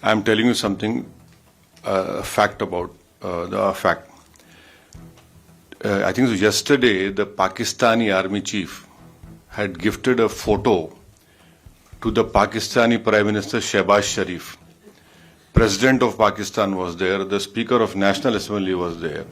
I'm telling you something, fact about the fact. I think it was yesterday, the Pakistani army chief had gifted a photo to the Pakistani Prime Minister Shehbaz Sharif. President of Pakistan was there, the Speaker of National Assembly was there.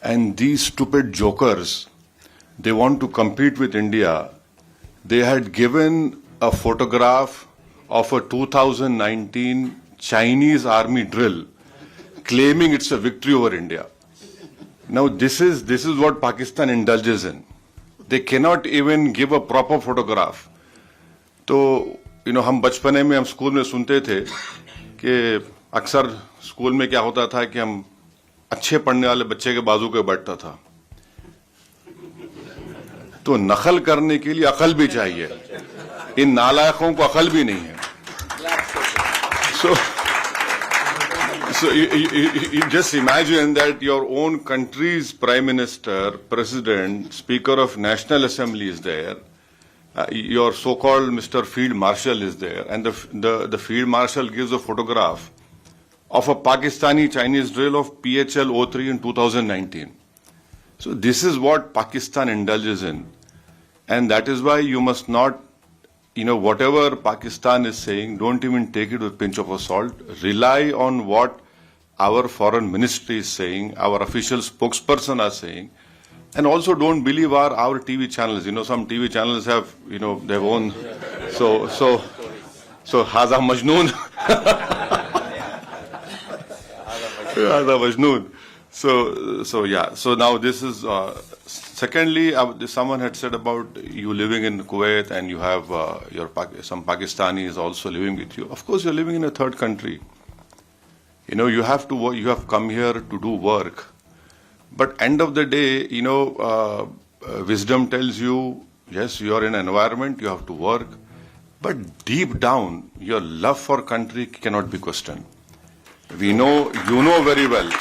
And these stupid jokers, they want to compete with India. They had given a photograph of a 2019 Chinese army drill, claiming it's a victory over India. Now this is what Pakistan indulges in. They cannot even give a proper photograph. तो हम बचपने में हम school में सुनते थे कि अक्सर स्कूल में क्या होता था कि हम अच्छे पढ़ने वाले बच्चे के बाजू पे बैठता था, तो नकल करने के लिए अकल भी चाहिए, इन नालायकों को अकल भी नहीं है. So you just imagine that your own country's prime minister, president, speaker of national assembly is there, your so-called Mr. Field Marshal is there, and the Field Marshal gives a photograph of a Pakistani Chinese drill of PHL-03 in 2019. So this is what Pakistan indulges in, and that is why you must not, whatever Pakistan is saying, don't even take it with a pinch of salt. Rely on what our foreign ministry is saying, our official spokesperson are saying, and also don't believe our TV channels. Some TV channels have, their own. So Haza Majnoon. Haza Majnoon. So yeah. So now this is. Secondly, someone had said about you living in Kuwait and you have some Pakistanis also living with you. Of course, you're living in a third country. You have to work, you have come here to do work. But end of the day, wisdom tells you, yes, you are in an environment, you have to work. But deep down, your love for country cannot be questioned. You know very well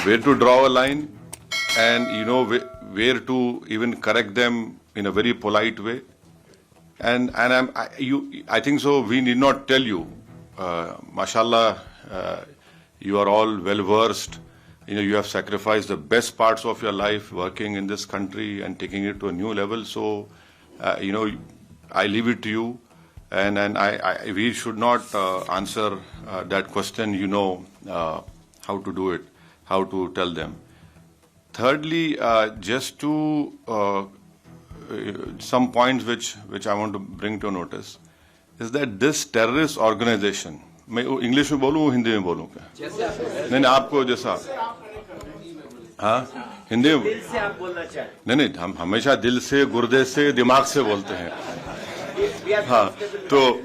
where to draw a line, and where to even correct them in a very polite way. And I think so. We need not tell you, mashallah, you are all well versed. You have sacrificed the best parts of your life working in this country and taking it to a new level. So, I leave it to you, and we should not answer that question. How to do it, how to tell them. Thirdly, just to some points which I want to bring to notice is that this terrorist organization. मैं English में बोलूँ हिंदी में बोलूँ क्या? नहीं आपको जैसा हिंदी में दिल से आप बोलना चाहें. नहीं हम हमेशा दिल से, गुर्दे से, दिमाग से बोलते हैं. तो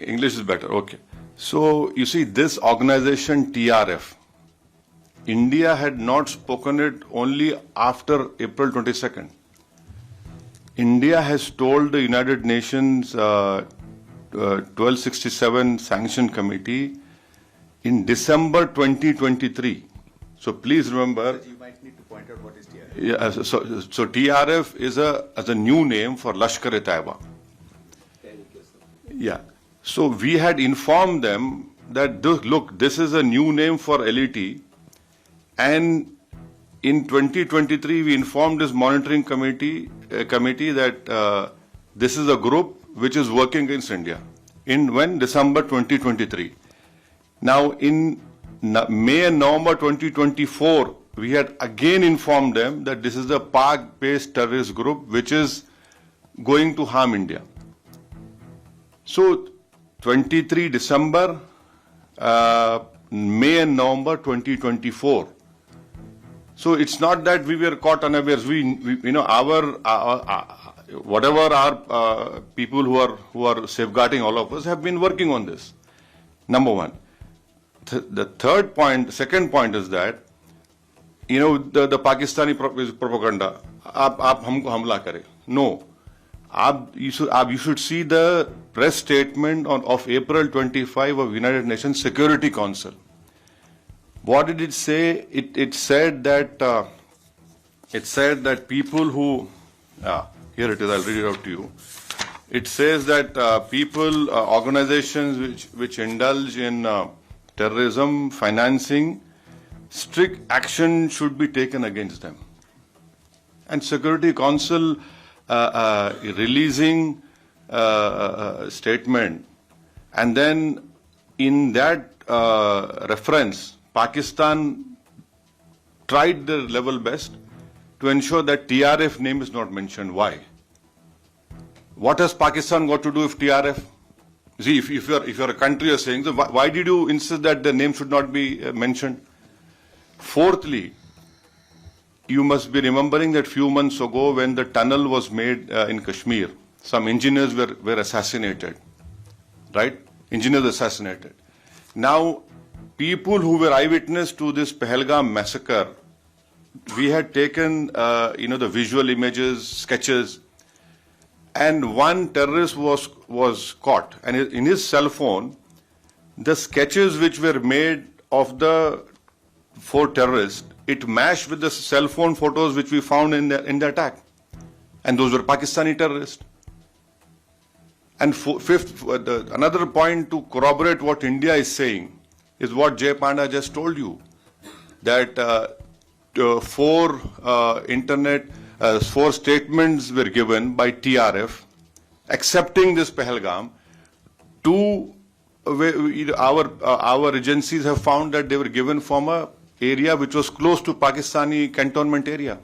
English is better. Okay. So you see, this organization TRF, India had not spoken it only after April 22nd. India has told the United Nations 1267 Sanction Committee in December 2023. So please remember. You might need to point out what is TRF. Yeah, so TRF is a new name for Lashkar-e-Taiba. Yeah. So we had informed them that look, this is a new name for LET, and in 2023 we informed this monitoring committee that this is a group which is working against India. In when? December 2023. Now in May and November 2024, we had again informed them that this is a Pak-based terrorist group which is going to harm India. So 23 December, May and November 2024. So it's not that we were caught unawares. Whatever our people who are safeguarding all of us have been working on this. Number one. The second point is that, the Pakistani propaganda, आप हमको हमला करें. No. You should see the press statement of April 25 of United Nations Security Council. What did it say? It said that people who here it is. I'll read it out to you. it says that people, organizations which indulge in terrorism, financing, strict action should be taken against them. And Security Council releasing statement, and then in that reference, Pakistan tried their level best to ensure that TRF name is not mentioned. Why? What has Pakistan got to do with TRF? See, if you're a country, you're saying, so why did you insist that the name should not be mentioned? Fourthly, you must be remembering that few months ago when the tunnel was made in Kashmir, some engineers were assassinated, right? Engineers assassinated. Now, people who were eyewitness to this Pahalgam massacre, we had taken, the visual images, sketches, and one terrorist was caught. And in his cell phone, the sketches which were made of the 4 terrorists, it matched with the cell phone photos which we found in the attack. And those were Pakistani terrorists. And fifth, another point to corroborate what India is saying is what Jay Panda just told you, that 4 statements were given by TRF accepting this Pahalgam. Our agencies have found that they were given from a area which was close to Pakistani cantonment area.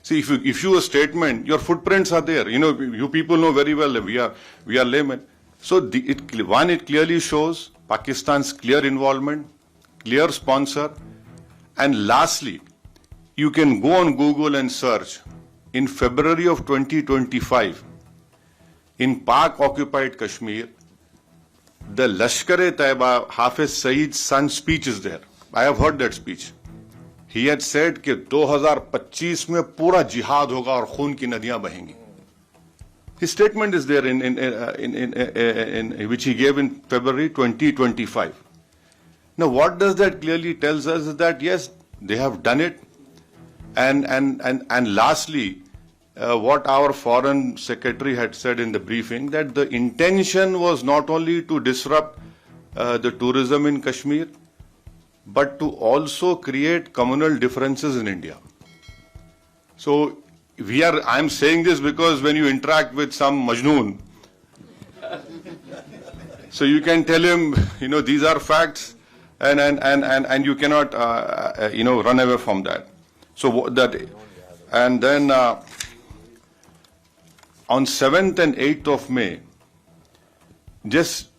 See, if you a statement, your footprints are there. You people know very well that we are laymen. So it clearly shows Pakistan's clear involvement, clear sponsor, and lastly, you can go on Google and search. In February of 2025, in Pak-occupied Kashmir, the Lashkar-e-Taiba Hafiz Saeed's son's speech is there. I have heard that speech. He had said कि 2025 में पूरा जिहाद होगा और खून की नदियां बहेंगी. His statement is there in which he gave in February 2025. Now, what does that clearly tells us is that yes, they have done it, and lastly, what our foreign secretary had said in the briefing, that the intention was not only to disrupt the tourism in Kashmir, but to also create communal differences in India. So I'm saying this because when you interact with some Majnoon, so you can tell him, these are facts, and you cannot, run away from that. So and then on 7th and 8th of May, just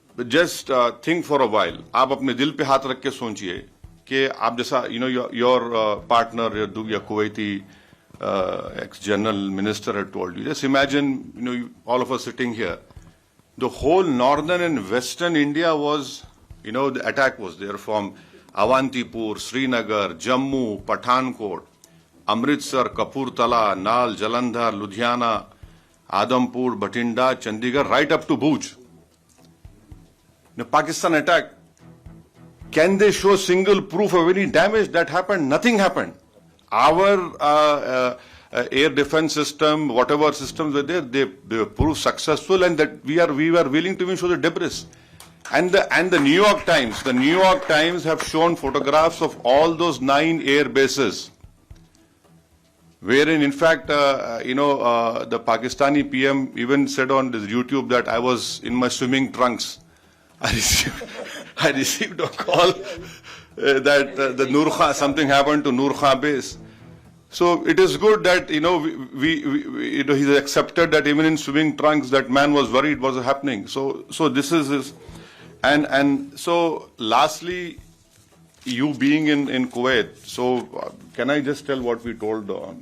think for a while. आप अपने दिल पे हाथ रख के सोचिए कि आप जैसा your partner, your Kuwaiti ex-general minister had told you. Just imagine, all of us sitting here. The whole northern and western India was, the attack was there from Avantipur, Srinagar, Jammu, Pathankot, Amritsar, Kapurthala, Nal, Jalandhar, Ludhiana, Adampur, Bathinda, Chandigarh, right up to Bhuj. The Pakistan attack, can they show single proof of any damage that happened? Nothing happened. Our air defense system, whatever systems were there, they proved successful, and that we were willing to even show the debris. And the New York Times have shown photographs of all those 9 air bases, wherein in fact, the Pakistani PM even said on this YouTube that I was in my swimming trunks. I received a call that the Nur Khan, something happened to Nur Khan base. So it is good that he's accepted that even in swimming trunks that man was worried what was happening. So this is his, and so lastly, you being in Kuwait. So can I just tell what we told the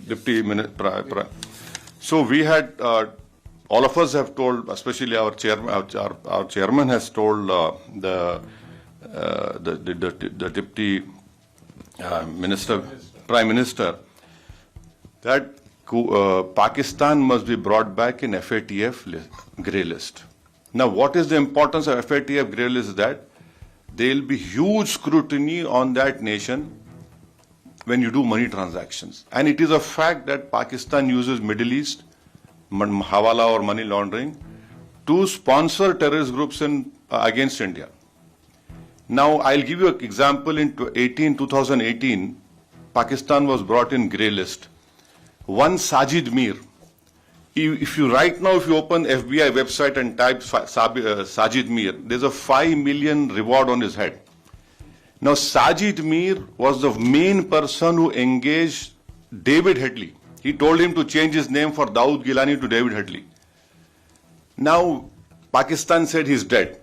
deputy minister? So we had. All of us have told, especially our chairman has told the deputy minister, prime minister, that Pakistan must be brought back in FATF grey list. Now, what is the importance of FATF grey list? Is that there will be huge scrutiny on that nation when you do money transactions, and it is a fact that Pakistan uses Middle East hawala or money laundering, to sponsor terrorist groups against India. Now, I'll give you an example. In 2018, Pakistan was brought in grey list. One Sajid Mir. If you open FBI website and type Sajid Mir, there's a 5 million reward on his head. Now, Sajid Mir was the main person who engaged David Headley. He told him to change his name for Dawood Gilani to David Headley. Now, Pakistan said he's dead.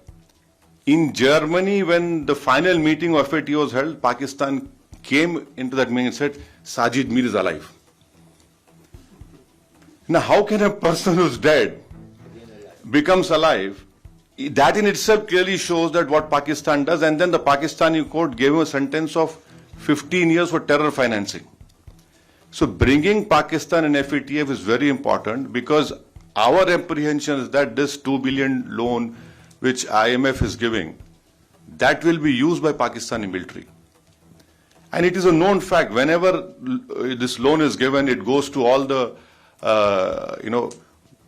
In Germany, when the final meeting of FATF was held, Pakistan came into that meeting and said, Sajid Mir is alive. Now, how can a person who's dead becomes alive? That in itself clearly shows that what Pakistan does, and then the Pakistani court gave him a sentence of 15 years for terror financing. So bringing Pakistan and FATF is very important, because our apprehension is that this 2 billion loan which IMF is giving, that will be used by Pakistani military. And it is a known fact, whenever this loan is given, it goes to all the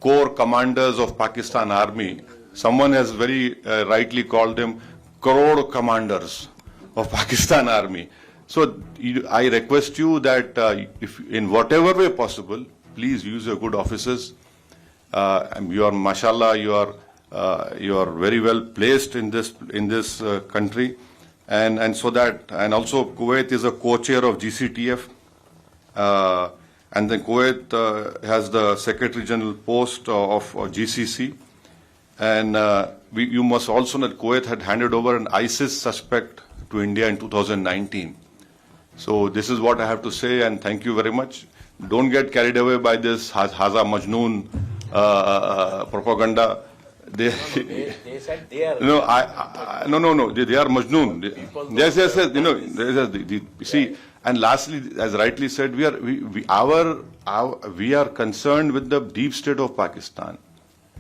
core commanders of Pakistan Army. Someone has very rightly called them crore commanders of Pakistan Army. So I request you that if in whatever way possible, please use your good offices. You are, mashallah, you are very well placed in this country, and so that, and also Kuwait is a co-chair of GCTF, and then Kuwait has the Secretary General post of GCC, and you must also know that Kuwait had handed over an ISIS suspect to India in 2019. So this is what I have to say, and thank you very much. Don't get carried away by this Haza Majnoon propaganda. They said they are. No, no. They are Majnoon. Yes. See, and lastly, as rightly said, we are concerned with the deep state of Pakistan,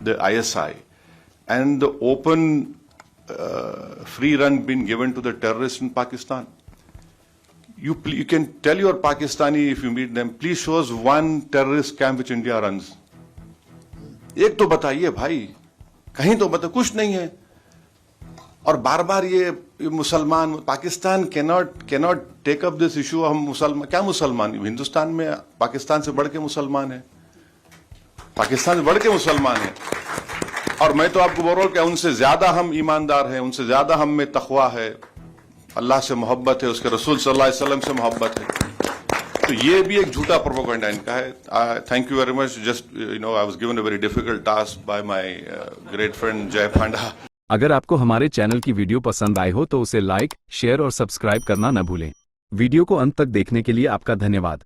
the ISI, and the open free run being given to the terrorists in Pakistan. You can tell your Pakistani, if you meet them, please show us one terrorist camp which India runs. एक तो बताइए भाई, कहीं तो बताइए, कुछ नहीं है. और बार बार ये मुसलमान, Pakistan cannot take up this issue. हम मुसलमान, क्या मुसलमान, हिंदुस्तान में पाकिस्तान से बढ़ के मुसलमान है, पाकिस्तान से बढ़ के मुसलमान है. और मैं तो आपको बोल रहा हूं कि उनसे ज्यादा हम ईमानदार हैं, उनसे ज्यादा हम में तकवा है, अल्लाह से मोहब्बत है, उसके रसूल सल्लल्लाहु अलैहि वसल्लम से मोहब्बत है. तो ये भी एक झूठा प्रोपेगेंडा इनका है. Thank you very much. Just I was given a very difficult task by my great friend जय पांडा. अगर आपको हमारे चैनल की वीडियो पसंद आई हो तो उसे लाइक, शेयर और सब्सक्राइब करना न भूलें. वीडियो को अंत तक देखने के लिए आपका धन्यवाद.